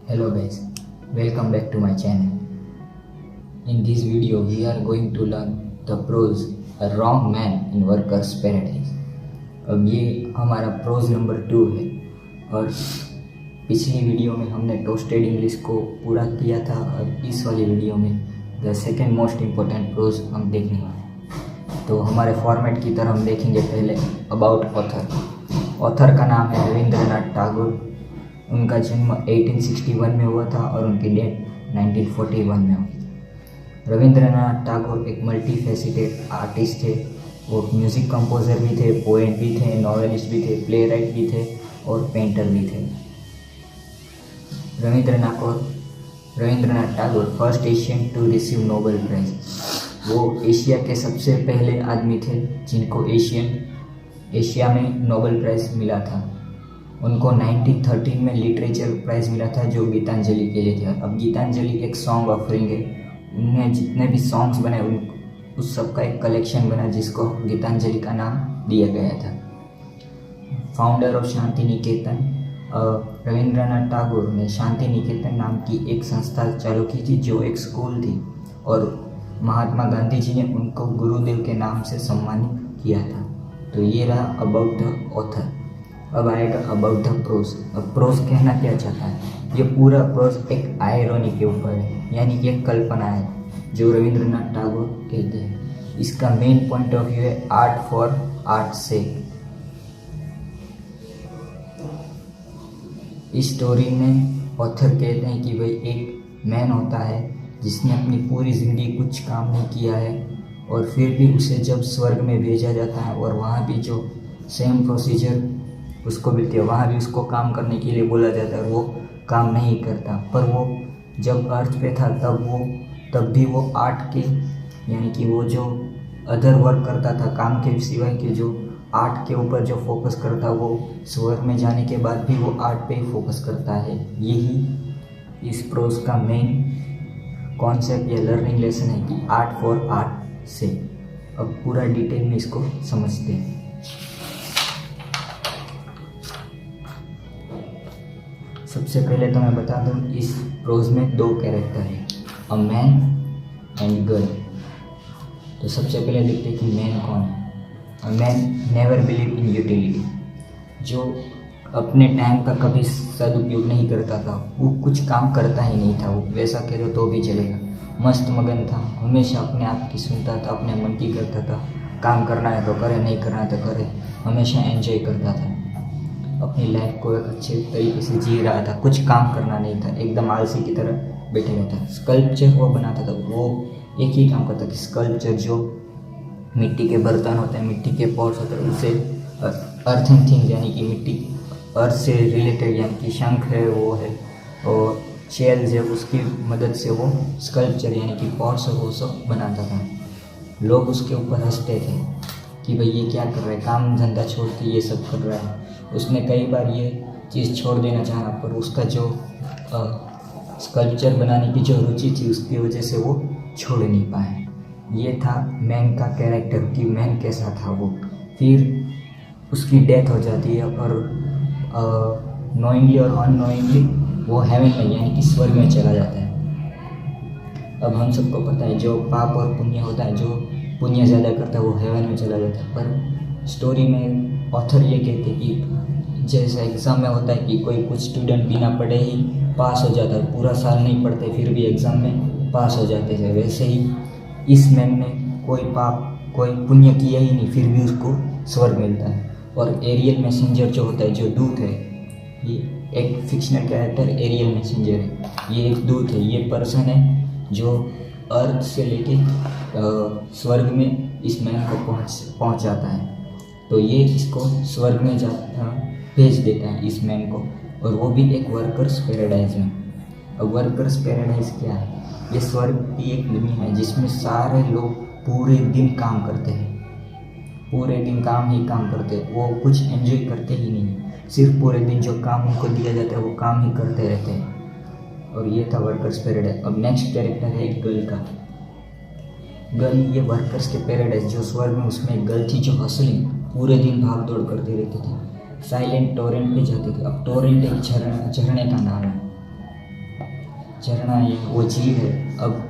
Hello guys, welcome back to my channel. In this video we are going to learn the prose A Wrong Man in Workers Paradise. अब ये हमारा pros number 2 है और पिछली video में हमने toasted English को पूरा किया था और इस वाली वीडियो में the second most important prose हम देखने वाले हैं। तो हमारे फॉर्मेट की तरह हम देखेंगे पहले अबाउट ऑथर। ऑथर का नाम है रविंद्रनाथ टैगोर। उनका जन्म 1861 में हुआ था और उनकी डेथ 1941 में हुई। रविंद्रनाथ टैगोर एक मल्टी फैसिटेड आर्टिस्ट थे। वो म्यूज़िक कंपोज़र भी थे, पोएट भी थे, नॉवेलिस्ट भी थे, प्ले राइट भी थे और पेंटर भी थे। Rabindranath Tagore first Asian to receive Nobel prize. वो एशिया के सबसे पहले आदमी थे जिनको एशिया में नोबेल प्राइज़ मिला था। उनको 1913 में लिटरेचर प्राइज़ मिला था जो गीतांजलि के लिए था। अब गीतांजलि एक सॉन्ग ऑफरिंग है। उन्होंने जितने भी सॉन्ग्स बनाए उस सब का एक कलेक्शन बना जिसको गीतांजलि का नाम दिया गया था। फाउंडर ऑफ शांति निकेतन रविंद्रनाथ टैगोर ने शांति निकेतन नाम की एक संस्था चालू की थी जो एक स्कूल थी और महात्मा गांधी जी ने उनको गुरुदेव के नाम से सम्मानित किया था। तो ये रहा अबाउट द ऑथर। अब आएगा अबाउट द प्रोज। अब प्रोज कहना क्या चाहता है? ये पूरा प्रोज एक आयरनी के ऊपर है, यानी कि एक कल्पना है जो रविंद्रनाथ टैगोर कहते हैं। इसका मेन पॉइंट ऑफ व्यू है आर्ट फॉर आर्ट से। इस स्टोरी में ऑथर कहते हैं कि भाई एक मैन होता है जिसने अपनी पूरी ज़िंदगी कुछ काम नहीं किया है और फिर भी उसे जब स्वर्ग में भेजा जाता है और वहाँ भी जो सेम प्रोसीजर उसको मिलती है, वहाँ भी उसको काम करने के लिए बोला जाता है और वो काम नहीं करता। पर वो जब अर्थ पे था तब भी वो आर्ट के यानी कि वो जो अदर वर्क करता था, काम के सिवाय के जो आर्ट के ऊपर जो फोकस करता, वो स्वर्ग में जाने के बाद भी वो आर्ट पे ही फोकस करता है। यही इस प्रोज का मेन कॉन्सेप्ट या लर्निंग लेसन है कि आर्ट फॉर आर्ट से। अब पूरा डिटेल में इसको समझते हैं। सबसे पहले तो मैं बता दूं इस प्रोज में दो कैरेक्टर हैं, अ मैन एंड गर्ल। तो सबसे पहले देखते हैं कि मैन कौन है। A man never believe in utility, जो अपने टाइम का कभी सदुपयोग नहीं करता था। वो कुछ काम करता ही नहीं था। वो वैसा कह दो तो भी चलेगा, मस्त मगन था, हमेशा अपने आप की सुनता था, अपने मन की करता था। काम करना है तो करे, नहीं करना है तो करे, हमेशा एंजॉय करता था। अपनी लाइफ को एक अच्छे तरीके से जी रहा था, कुछ काम करना नहीं था, एकदम आलसी की तरह बैठे रहता था। स्कल्पचर वो बनाता था। वो एक ही काम करता कि स्कल्पचर जो मिट्टी के बर्तन होते हैं, मिट्टी के पॉट्स होते हैं, उससे अर्थिंग थिंग्स यानी कि मिट्टी अर्थ से रिलेटेड यानी कि शंख है वो है और शेल्स है, उसकी मदद से वो स्कल्पचर यानी कि पॉट्स वो सब बनाता था। लोग उसके ऊपर हंसते थे कि भाई ये क्या कर रहा है, काम धंधा छोड़ के ये सब कर रहा है। उसने कई बार ये चीज़ छोड़ देना चाहा पर उसका जो स्कल्पचर बनाने की जो रुचि थी उसकी वजह से वो छोड़ नहीं पाए। ये था मैन का कैरेक्टर कि मैन कैसा था वो। फिर उसकी डेथ हो जाती है और नोइंगली और अननोइंगली वो हेवन में यानी कि स्वर्ग में चला जाता है। अब हम सबको पता है जो पाप और पुण्य होता है, जो पुण्य ज़्यादा करता है वो हेवन में चला जाता है। पर स्टोरी में ऑथर ये कहते हैं कि जैसे एग्ज़ाम में होता है कि कोई कुछ स्टूडेंट बिना पढ़े ही पास हो जाता है, पूरा साल नहीं पढ़ते फिर भी एग्ज़ाम में पास हो जाते थे, वैसे ही इस मैन ने कोई पाप कोई पुण्य किया ही नहीं फिर भी उसको स्वर्ग मिलता है। और एरियल मैसेंजर जो होता है, जो दूत है, ये एक फिक्शनल कैरेक्टर एरियल मैसेंजर है। ये एक दूत है, ये पर्सन है जो अर्थ से लेके स्वर्ग में इस मैन को पहुंच जाता है। तो ये इसको स्वर्ग में भेज देता है इस मैन को, और वो भी एक वर्कर्स पैराडाइज में। अब वर्कर्स पैराडाइज क्या है? ये स्वर्ग की एक दुनिया है जिसमें सारे लोग पूरे दिन काम करते हैं, पूरे दिन काम ही काम करते हैं। वो कुछ एंजॉय करते ही नहीं, सिर्फ पूरे दिन जो काम उनको दिया जाता है वो काम ही करते रहते हैं। और ये था वर्कर्स पैराडाइज। अब नेक्स्ट कैरेक्टर है एक गर्ल का। गर्ल ये वर्कर्स के पैराडाइज जो स्वर्ग में, उसमें एक गर्ल थी जो हसलिंग पूरे दिन भाग दौड़ करती रहती थी, साइलेंट टोरेंट पे जाती थी। अब टोरेंट एक झरने का नाम है। झरना है, वो झील है। अब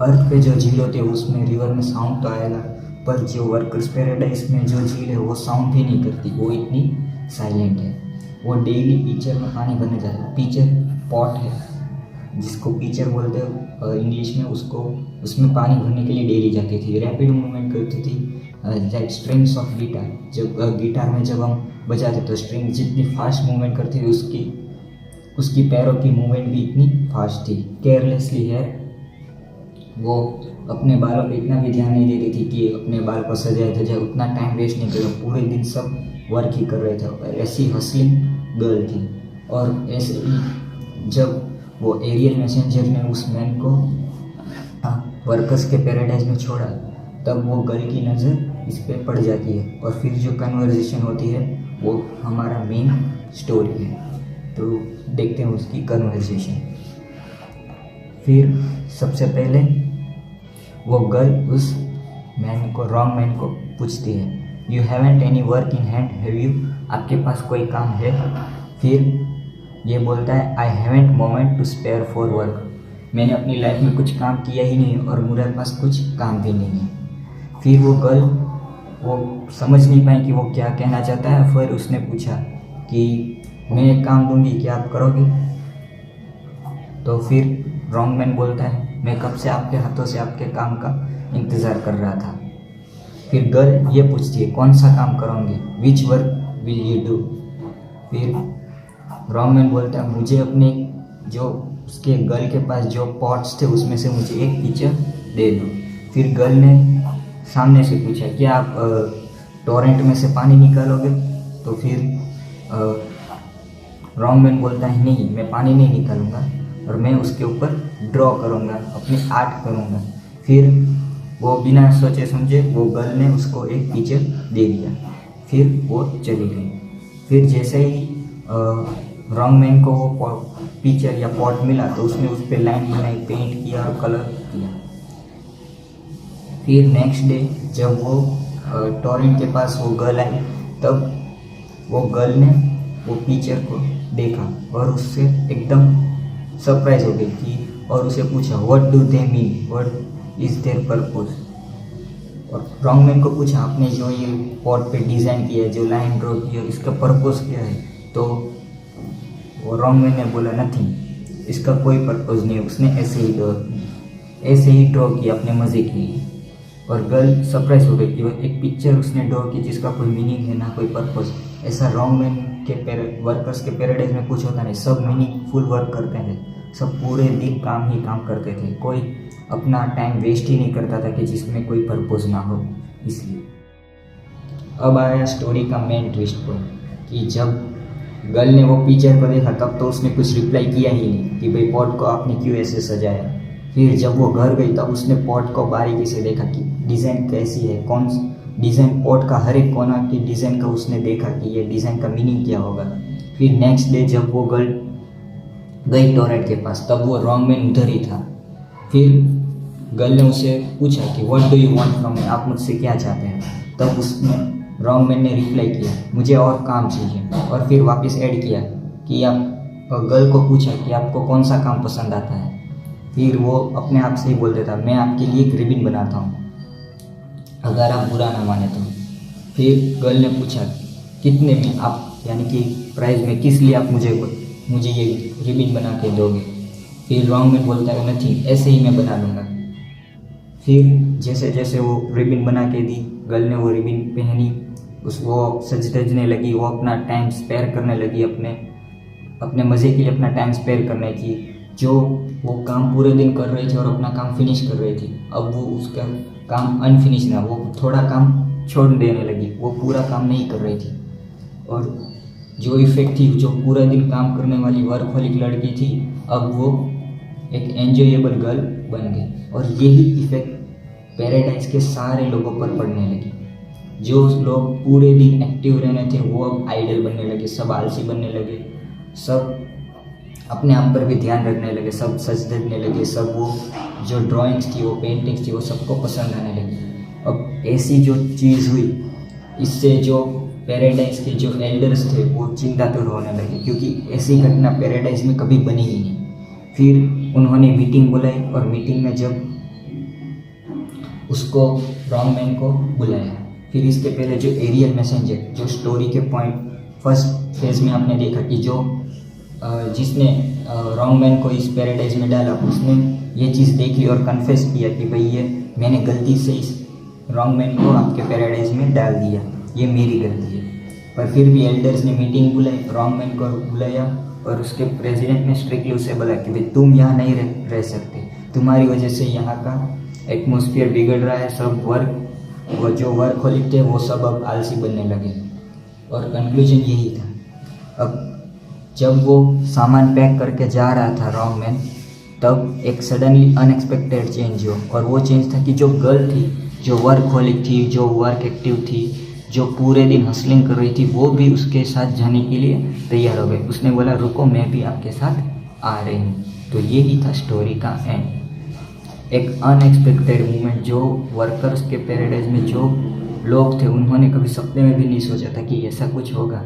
अर्थ पे जो झील होती है उसमें रिवर में साउंड तो आएगा, पर जो वर्कर्स पैराडाइज में जो झील है वो साउंड भी नहीं करती, वो इतनी साइलेंट है। वो डेली पिचर में पानी भरने जाता है। पिचर पॉट है जिसको पिचर बोलते हैं इंग्लिश में, उसको उसमें पानी भरने के लिए डेली जाती थी। रैपिड मूवमेंट करती थी लाइक स्ट्रिंग्स ऑफ गिटार। जब गिटार में जब हम बजाते तो स्ट्रिंग जितनी फास्ट मूवमेंट करती थी उसकी पैरों की मूवमेंट भी इतनी फास्ट थी। केयरलेसली है, वो अपने बालों पे इतना भी ध्यान नहीं देती थी कि अपने बाल को सजाए धजाए, उतना टाइम वेस्ट नहीं करेगा, पूरे दिन सब वर्क ही कर रहे थे। और ऐसी हसलिंग गर्ल थी। और ऐसे ही जब वो एरियल मैसेंजर ने उस मैन को वर्कर्स के पैराडाइज में छोड़ा, तब वो गर्ल की नज़र इस पे पड़ जाती है। और फिर जो कन्वर्सेशन होती है वो हमारा मेन स्टोरी है। तो देखते हैं उसकी कन्वर्सेशन। फिर सबसे पहले वो गर्ल उस मैन को, रॉन्ग मैन को पूछती है, you haven't any work in hand, have you, आपके पास कोई काम है? फिर ये बोलता है, I haven't moment to spare for work, मैंने अपनी लाइफ में कुछ काम किया ही नहीं और मेरे पास कुछ काम भी नहीं है। फिर वो गर्ल वो समझ नहीं पाई कि वो क्या कहना चाहता है। फिर उसने पूछा कि मैं एक काम दूंगी, क्या आप करोगे? तो फिर रॉन्ग मैन बोलता है, मैं कब से आपके हाथों से आपके काम का इंतज़ार कर रहा था। फिर गर्ल ये पूछती है, कौन सा काम करोगे, which work will you do? फिर रॉन्ग मैन बोलता है, मुझे अपने जो उसके गर्ल के पास जो पॉट्स थे उसमें से मुझे एक पिक्चर दे दो। फिर गर्ल ने सामने से पूछा, क्या आप टोरेंट में से पानी निकालोगे? तो फिर रॉन्ग मैन बोलता है, नहीं, मैं पानी नहीं निकालूंगा और मैं उसके ऊपर ड्रॉ करूंगा, अपनी आर्ट करूंगा। फिर वो बिना सोचे समझे वो गर्ल ने उसको एक पिक्चर दे दिया। फिर वो चली गई। फिर जैसे ही रॉन्ग मैन को वो पिक्चर या पॉट मिला तो उसने उस पर लाइन बनाई, पेंट किया और कलर किया। फिर नेक्स्ट डे जब वो टोरेंट के पास वो गर्ल आई, तब वो गर्ल ने वो पिक्चर को देखा और उससे एकदम सरप्राइज हो गई कि, और उसे पूछा, what do they mean, what is there purpose? और रॉन्ग मैन को पूछा, आपने जो ये पॉट पे डिज़ाइन किया है, जो लाइन ड्रॉ किया, इसका पर्पस क्या है? तो वो रॉन्ग मैन ने बोला, नथिंग, इसका कोई पर्पस नहीं है, उसने ऐसे ही ड्रॉ किया अपने मज़े के लिए। और गर्ल सरप्राइज हो गई कि एक पिक्चर उसने ड्रॉ की जिसका कोई मीनिंग है ना कोई पर्पस। ऐसा रॉन्ग मैन के वर्कर्स के पैराडाइज में कुछ होता नहीं, सब मीनिंगफुल वर्क करते थे, सब पूरे दिन काम ही काम करते थे, कोई अपना टाइम वेस्ट ही नहीं करता था कि जिसमें कोई पर्पस ना हो। इसलिए अब आया स्टोरी का मेन ट्विस्ट पॉइंट कि जब गर्ल ने वो पिक्चर को देखा तब तो उसने कुछ रिप्लाई किया ही नहीं कि भाई पॉट को आपने क्यों ऐसे सजाया। फिर जब वो घर गई तब उसने पॉट को बारीकी से देखा कि डिज़ाइन कैसी है, कौन डिज़ाइन, पॉट का हर एक कोना की डिज़ाइन का उसने देखा कि ये डिज़ाइन का मीनिंग क्या होगा। फिर नेक्स्ट डे जब वो गर्ल गई टोरेंट के पास तब वो रॉन्ग मैन उधर ही था। फिर गर्ल ने उसे पूछा कि what do you want from me, आप मुझसे क्या चाहते हैं? तब उसने रॉन्ग मैन ने रिप्लाई किया, मुझे और काम चाहिए। और फिर वापस ऐड किया कि आप गर्ल को पूछा कि आपको कौन सा काम पसंद आता है। फिर वो अपने आप से ही बोल देता, मैं आपके लिए एक रिबन बनाता हूँ अगर आप बुरा ना माने तो। फिर गर्ल ने पूछा, कितने में आप, यानी कि प्राइस में, किस लिए आप मुझे ये रिबन बना के दोगे? फिर रॉन्ग मैन बोलता है, नथिंग, ऐसे ही मैं बना लूँगा। फिर जैसे जैसे वो रिबन बना के दी, गर्ल ने वो रिबन पहनी, वो सज धजने लगी, वो अपना टाइम स्पेयर करने लगी, अपने मज़े के लिए अपना टाइम स्पेयर करने की। जो वो काम पूरे दिन कर रही थी और अपना काम फिनिश कर रही थी, अब वो उसका काम अनफिनिश ना, वो थोड़ा काम छोड़ देने लगी, वो पूरा काम नहीं कर रही थी। और जो इफ़ेक्ट थी, जो पूरा दिन काम करने वाली वर्कहोलिक लड़की थी, अब वो एक एन्जॉयबल गर्ल बन गई। और यही इफ़ेक्ट पैराडाइज के सारे लोगों पर पड़ने लगी। जो लोग पूरे दिन एक्टिव रहने थे वो अब आइडल बनने लगे, सब आलसी बनने लगे, सब अपने आप पर भी ध्यान रखने लगे, सब सच धजने लगे, सब वो जो ड्राइंग्स थी, वो पेंटिंग्स थी, वो सबको पसंद आने लगी। अब ऐसी जो चीज़ हुई, इससे जो पैराडाइज के जो एल्डर्स थे वो चिंतातुर होने लगे, क्योंकि ऐसी घटना पैराडाइज में कभी बनी ही नहीं। फिर उन्होंने मीटिंग बुलाई और मीटिंग में जब उसको रॉन्ग मैन को बुलाया। फिर इसके पहले जो एरियल मैसेंजर, जो स्टोरी के पॉइंट फर्स्ट फेज में आपने देखा कि जो जिसने रॉन्ग मैन को इस पैराडाइज में डाला, उसने ये चीज़ देख ली और कन्फेस किया कि भाई ये मैंने गलती से इस रॉन्ग मैन को आपके पैराडाइज में डाल दिया, ये मेरी गलती है। पर फिर भी एल्डर्स ने मीटिंग बुलाई, रॉन्ग मैन को बुलाया और उसके प्रेसिडेंट ने स्ट्रिक्टली उसे बोला कि भाई तुम यहाँ नहीं रह सकते, तुम्हारी वजह से यहाँ का एटमॉस्फेयर बिगड़ रहा है, सब वो जो वर्कहोलिक थे वो सब अब आलसी बनने लगे। और कंक्लूजन यही था। अब जब वो सामान पैक करके जा रहा था रॉन्ग मैन, तब एक सडनली अनएक्सपेक्टेड चेंज हुआ और वो चेंज था कि जो गर्ल थी, जो वर्कहोलिक थी, जो वर्क एक्टिव थी, जो पूरे दिन हसलिंग कर रही थी, वो भी उसके साथ जाने के लिए तैयार हो गई। उसने बोला रुको मैं भी आपके साथ आ रही हूँ। तो यही था स्टोरी का एंड। एक अनएक्सपेक्टेड मूवमेंट जो वर्कर्स के पैराडाइज में जो लोग थे उन्होंने कभी सपने में भी नहीं सोचा था कि ऐसा कुछ होगा,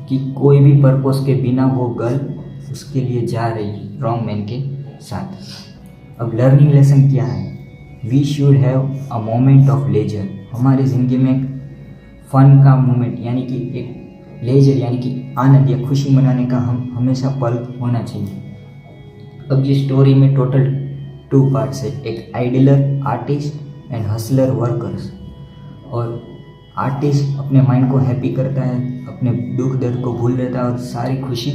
कि कोई भी पर्पस के बिना वो गर्ल उसके लिए जा रही रॉन्ग मैन के साथ। अब लर्निंग लेसन क्या है? We should have a moment of leisure. हमारी ज़िंदगी में एक फन का मोमेंट यानी कि एक लेजर यानी कि आनंद या खुशी मनाने का हम हमेशा पल होना चाहिए। अब ये स्टोरी में टोटल 2 पार्ट्स है, एक idler artist and Hustler workers. और आर्टिस्ट अपने माइंड को हैप्पी करता है, अपने दुख दर्द को भूल देता है और सारी खुशी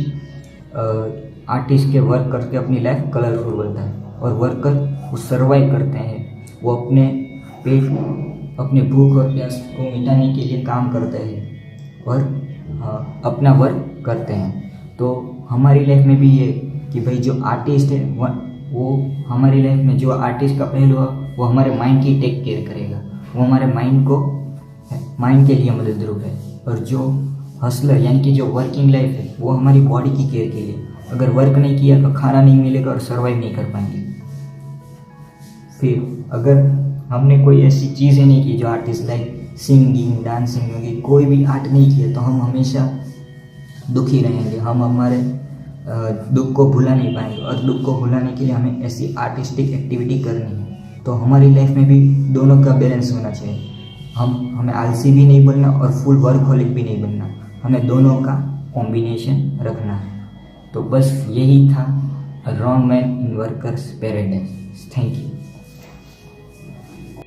आर्टिस्ट के वर्क करके अपनी लाइफ कलरफुल बनता है। और वर्कर वो सर्वाइव करते हैं, वो अपने पेट, अपने भूख और प्यास को मिटाने के लिए काम करते हैं और अपना वर्क करते हैं। तो हमारी लाइफ में भी ये कि भाई जो आर्टिस्ट है वो हमारी लाइफ में जो आर्टिस्ट का पहलू है वो हमारे माइंड की टेक केयर करेगा, वो हमारे माइंड के लिए मददरूप है। और जो हसलर यानी कि जो वर्किंग लाइफ है वो हमारी बॉडी की केयर के लिए। अगर वर्क नहीं किया तो खाना नहीं मिलेगा और सर्वाइव नहीं कर पाएंगे। फिर अगर हमने कोई ऐसी चीज़ें नहीं की जो आर्टिस्ट लाइक सिंगिंग, डांसिंग होगी, कोई भी आर्ट नहीं किया तो हम हमेशा दुखी रहेंगे, हम हमारे दुख को भुला नहीं पाएंगे। और दुख को भुलाने के लिए हमें ऐसी आर्टिस्टिक एक्टिविटी करनी है। तो हमारी लाइफ में भी दोनों का बैलेंस होना चाहिए। हमें आलसी भी नहीं बनना और फुल वर्कहोलिक भी नहीं बनना, हमें दोनों का कॉम्बिनेशन रखना है। तो बस यही था wrong man in workers paradise. Thank you.